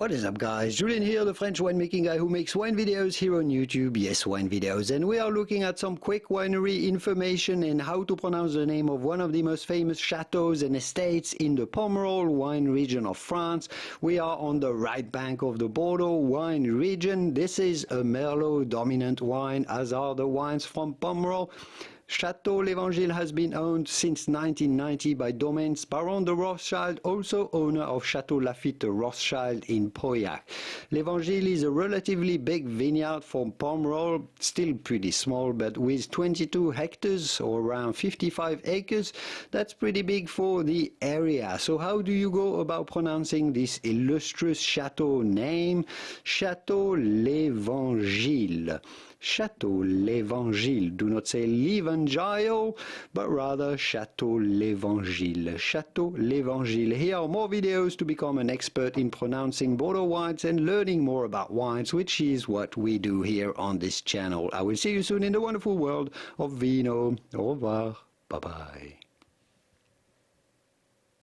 What is up, guys? Julien here, the French winemaking guy who makes wine videos here on YouTube. Yes, wine videos. And we are looking at some quick winery information and how to pronounce the name of one of the most famous chateaux and estates in the Pomerol wine region of France. We are on the right bank of the Bordeaux wine region. This is a Merlot dominant wine, as are the wines from Pomerol. Château L'Évangile has been owned since 1990 by DOmaines Barons de Rothschild, also owner of Chateau Lafite Rothschild in Pauillac. L'Évangile is a relatively big vineyard from Pomerol, still pretty small, but with 22 hectares or around 55 acres. That's pretty big for the area. So how do you go about pronouncing this illustrious chateau name? Château L'Évangile. Château L'Évangile. Do not say L'Evangile, but rather Château L'Évangile. Château L'Évangile. Here are more videos to become an expert in pronouncing Bordeaux wines and learning more about wines, which is what we do here on this channel. I will see you soon in the wonderful world of vino. Au revoir. Bye-bye.